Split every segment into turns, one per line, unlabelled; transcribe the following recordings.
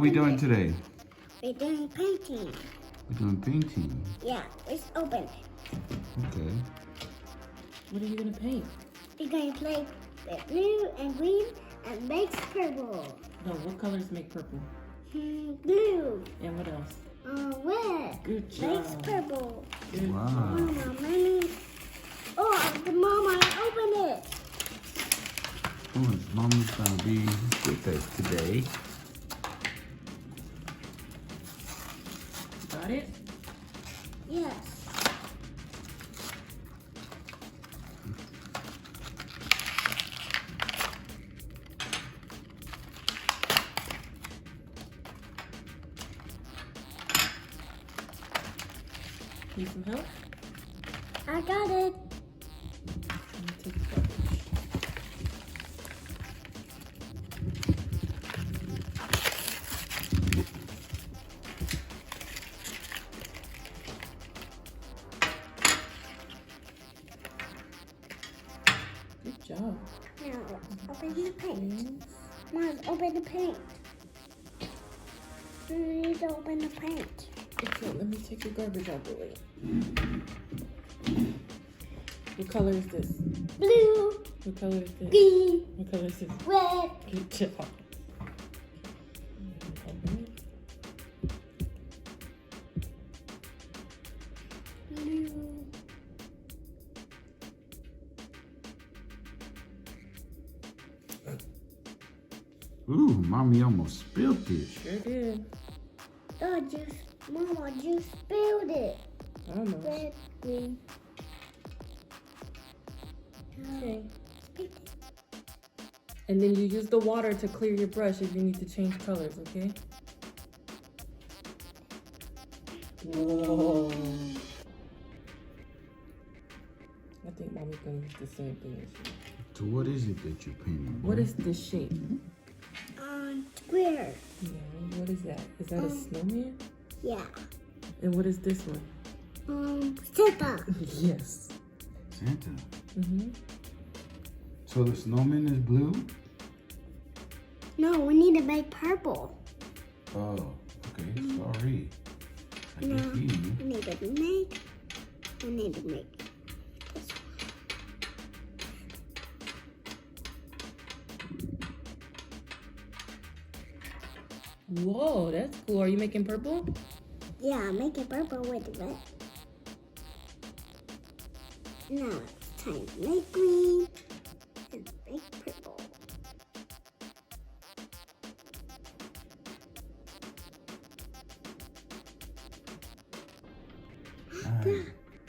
we doing today?
We're doing painting.
We're doing painting.
Yeah, let's open it.
Okay.
What are you gonna paint?
We're going to play with blue and green and makes purple.
No, what colors make purple?
Blue.
And what else?
Red.
Good job.
Makes purple.
Good
Wow.
job.
Mama, mommy. Oh, the mama, open it.
Oh, Mama's gonna be with us today.
Got it?
Yes.
Need some help?
I got it.
Let me take the garbage. Good job.
Now, open the paint. Mom, open the paint. You need to open the paint.
Okay, let me take your garbage out the way. What color is this?
Blue,
What color is this?
green,
What color is this?
red.
Good job. Open it.
Blue.
Ooh, Mommy almost spilled it.
Sure did.
Oh, Mama, you spilled it.
Almost.
Red, green.
Okay. And then you use the water to clear your brush if you need to change colors, okay? Whoa. I think Mommy's gonna use the same thing as you.
So what is it that you're painting?
What is this shape?
Square.
Yeah, what is that? Is that a snowman?
Yeah.
And what is this one?
Santa.
Yes.
Santa.
Mm-hmm.
So the snowman is blue?
No, we need to make purple.
Oh, okay. Sorry. I
No,
can hear you.
we need to make. We need to make this
Whoa, that's cool. Are you making purple?
one. Yeah, make it purple with red. Now it's time to make green and make purple.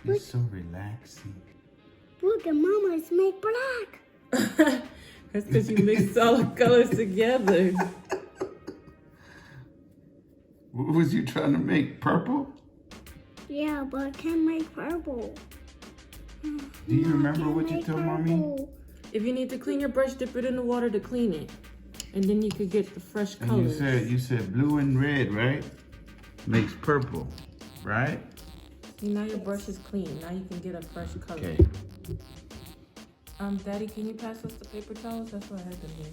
It's so relaxing.
Look at Mama's make black.
That's because you mixed all the colors together.
What was you trying to make? Purple?
Yeah, but I can't make purple.
Do you remember what you told Mommy?
If you need to clean your brush, dip it in the water to clean it. And then you could get the fresh
And
colors.
you said blue and red, right? Makes purple, right?
See, now your brush is clean. Now you can get a fresh color.
Okay.
Daddy, can you pass us the paper towels? That's what I had them here.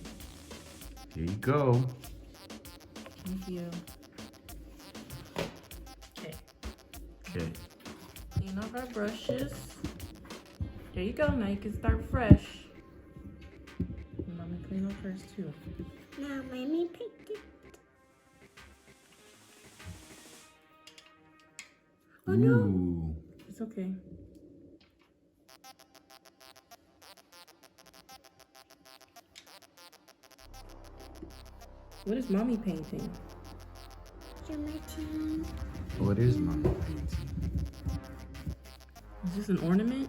Here you go.
Thank you. Okay.
Okay.
Clean off our brushes. There you go. Now you can start fresh. And let me clean off hers too.
Now let me pick it. Oh no.
Ooh.
It's okay. What is Mommy painting?
Geometry.
What is Mommy painting?
Is this an ornament?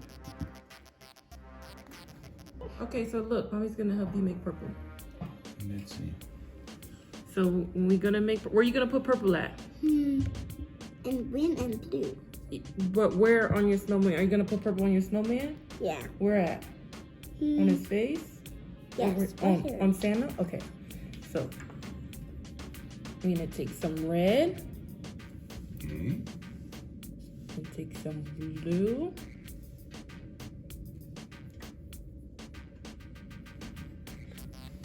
Okay, so look, Mommy's gonna help you make purple.
Let's see.
So when we're gonna make, where are you gonna put purple at?
And green and blue.
But where on your snowman? Are you gonna put purple on your snowman?
Yeah.
Where at? On his face?
Yes,
Or
right here.
on Santa? Okay. So we're gonna take some red.
Okay.
And take some blue.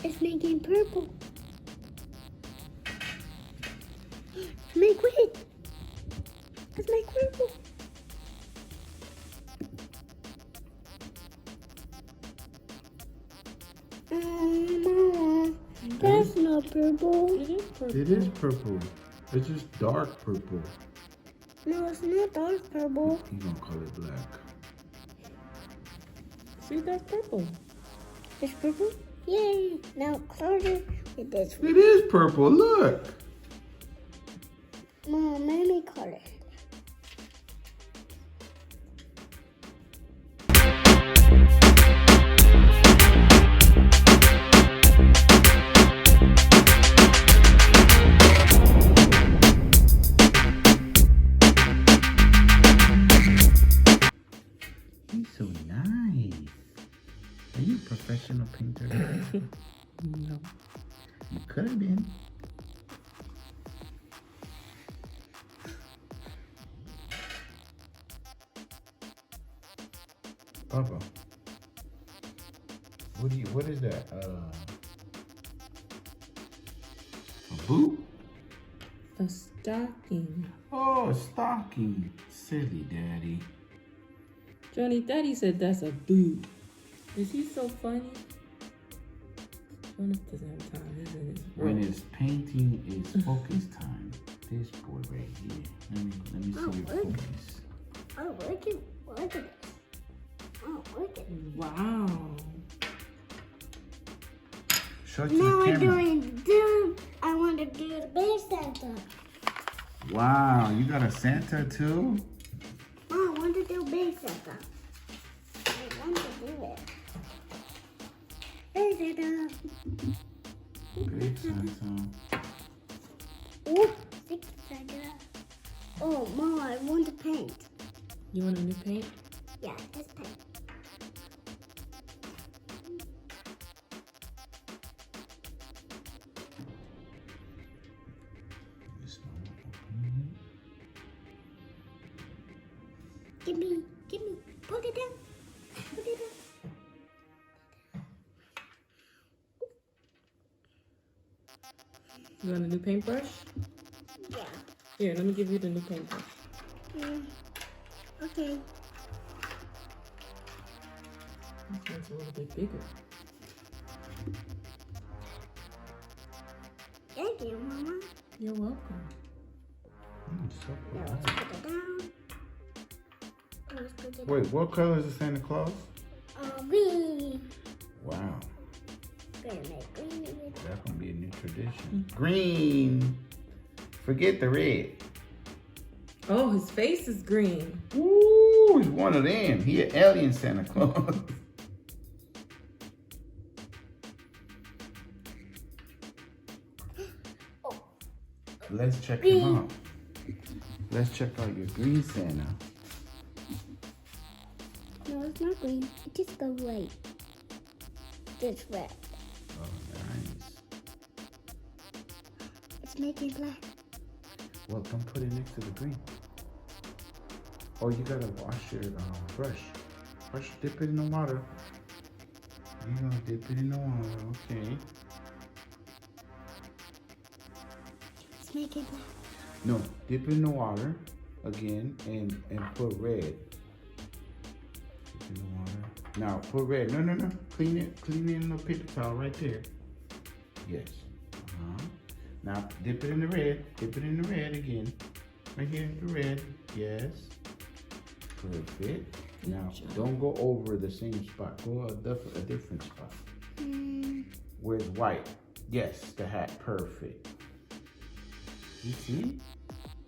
It's making purple. quick. Let's make purple. Mama, that's not purple.
It is purple.
It is purple. It's just dark purple.
No, it's not dark purple.
You gonna call it black.
See, that's purple.
It's purple? Yay! Now color it with this one.
It is purple. Look.
Mom, let me color it.
He's so nice. Are you a professional painter?
No.
You could have been. Papa. What is that? A boot?
A stocking.
Oh, a stocking. Silly daddy.
Johnny, Daddy said that's a boot. Is he so funny? Jonas doesn't have time, isn't it?
When it's painting, it's focus time. This boy right here. Let me see your
look.
focus.
Oh, look at this. Oh, look at it.
Wow.
Show it to
Now
the
we're
camera.
I want to do the big Santa.
Wow, you got a Santa too?
Mom, I want to do big Santa. I want to do it. Big Santa.
Big Santa.
Ooh, big Santa. Oh, Mom, I want to paint.
You want a new paint?
Yeah, let's paint. Give me, put it down. Put it down.
You want a new paintbrush?
Yeah.
Here, let me give you the new paintbrush.
Okay.
This one's a little bit bigger.
Thank you, Mama.
You're welcome.
So
Now
cool.
let's put it down. Let's put it
Wait, what color is the Santa Claus?
green.
Wow,
Gonna make green with it.
that's gonna be a new tradition. Green. Forget the red.
Oh, his face is green.
Ooh, he's one of them. He an alien Santa Claus. Let's check him out. Let's check out your green Santa.
No, it's not green. It just goes white. It's red.
Oh, nice.
Let's make it black.
Well, don't put it next to the green. Oh, you gotta wash your brush. Dip it in the water. You're gonna dip it in the water, okay.
Let's make it black.
No, dip it in the water again and put red. Dip in the water. Now put red. No. Clean it in the paper towel right there. Yes. Now dip it in the red. Dip it in the red again. Right here, the red. Yes. Perfect. Now don't go over the same spot. Go a different spot. Where's white? Yes, the hat. Perfect. You see?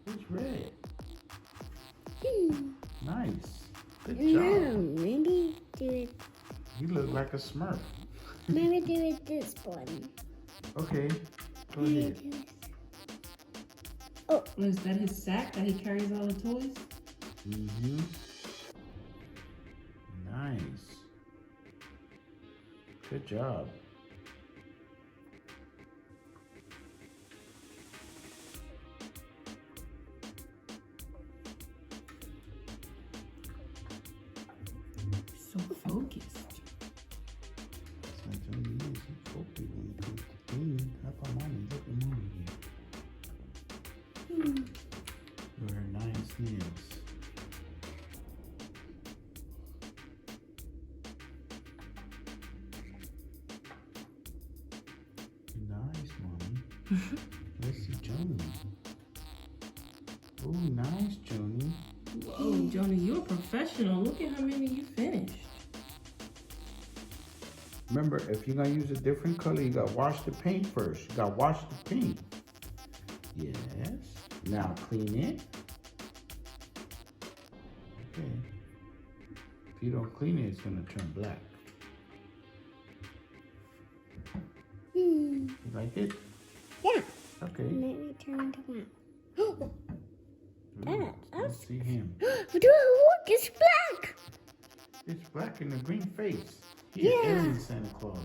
It's red. Nice. Good
No,
job.
maybe do it.
You look like a Smurf.
Maybe do it this one.
Okay. Go
Maybe
ahead.
do this.
Oh, is that his sack that he carries all the toys?
Mm-hmm. Nice. Good job.
So focused.
That's what I'm telling you, it's focused when it comes to cleaning. How about mommy? Look at mommy here. Let's see, Joni. Oh, nice, Joni.
Whoa, Jonas, you're a professional. Look at how many you finished.
Remember, if you're gonna use a different color, you gotta wash the paint first. You gotta wash the paint. Yes. Now clean it. Okay. If you don't clean it, it's gonna turn black. You like it?
Yeah.
Okay.
Let me turn it around.
Let's see him.
Look, it's black.
It's black in the green face. He's alien Santa Claus.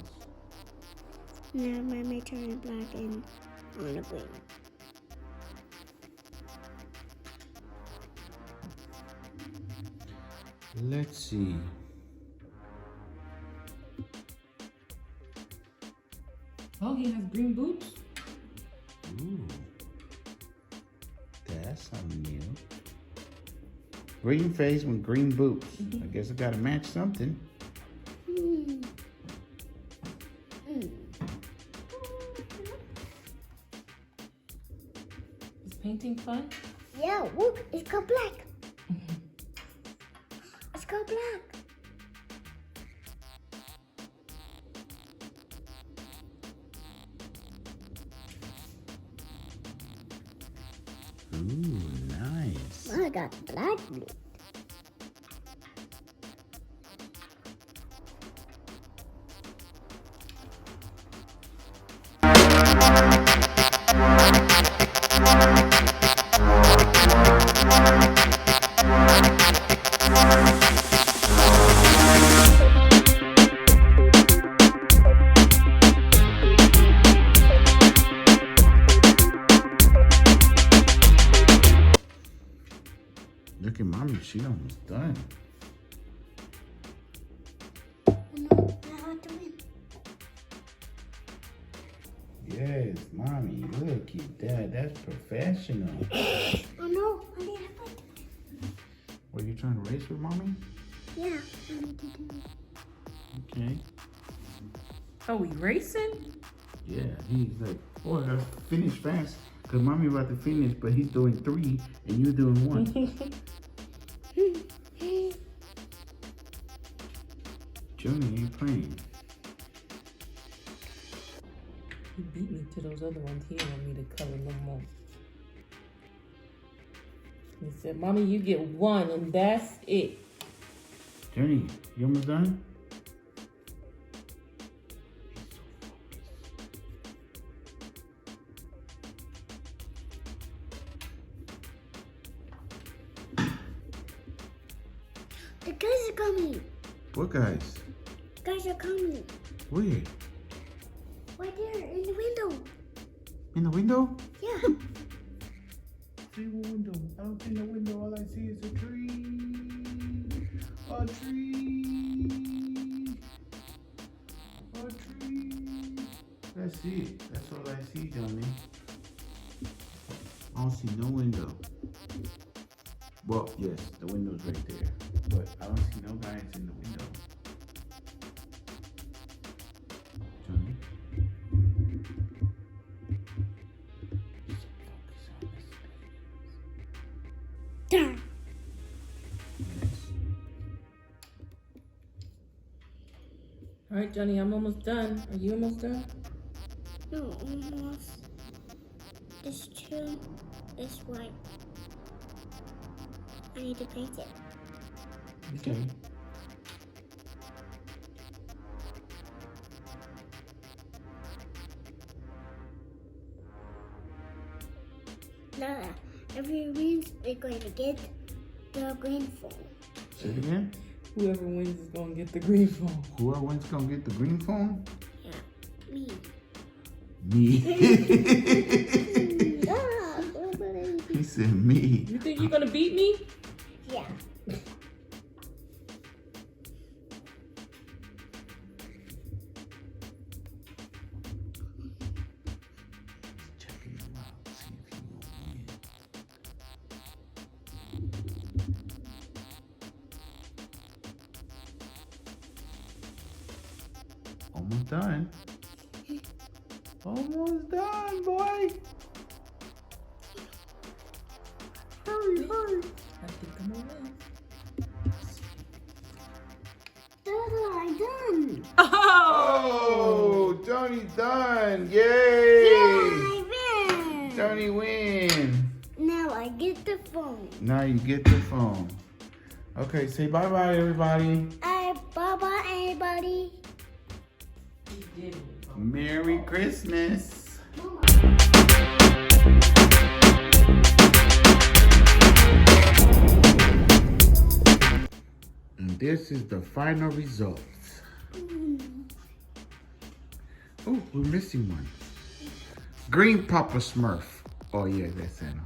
Now let me turn it black and on the green.
Let's see.
Oh, he has green boots.
Ooh. That's something new. Green face with green boots. I guess I gotta match something.
Is painting fun?
Yeah, look, it's got black. It's got black.
Ooh, nice.
I got black blue.
Look at mommy, she almost done.
No, I have to win.
Yes, mommy, look at that. That's professional.
Oh no, I need to fight.
Were you trying to race with mommy?
Yeah, I need to do it.
Okay.
Oh, we racing?
Yeah, he's like, boy, I finish fast. Cause mommy about to finish, but he's doing 3 and you doing 1. Joni ain't playing.
He beat me to those other ones. He didn't want me to color no more. He said, Mommy, you get 1 and that's it.
Joni, you almost done?
The guys are coming.
What guys?
Guys are coming.
Where?
Right there in the window.
In the window?
Yeah.
See the window. Out in the window, all I see is a tree. A tree. A tree. That's it. That's all I see, Johnny. I don't see no window. Well, yes, the window's right there. But I don't see no guys in the window. Johnny?
Done.
All right, Johnny, I'm almost done. Are you almost done?
No, almost. This two is white. I need to paint it.
Okay.
Now, every wins, we're going to get the green phone.
Say it again.
Whoever wins is going to get the green phone.
Whoever wins gonna get the green phone?
Yeah, me.
Me.
Ah,
He said me.
You think you're going to beat me?
yeah.
Checking him out, see if he will win. Almost done. Almost done, boy. Hurry, hurry.
I think I'm gonna win.
I'm done.
Oh, Tony's done. Yay.
I win.
Tony win.
Now I get the phone.
Now you get the phone. Okay, say bye-bye, everybody.
Bye-bye, everybody.
He did it.
Merry Christmas. And this is the final result. Oh, we're missing one. Green Papa Smurf. Oh, yeah, that's Santa.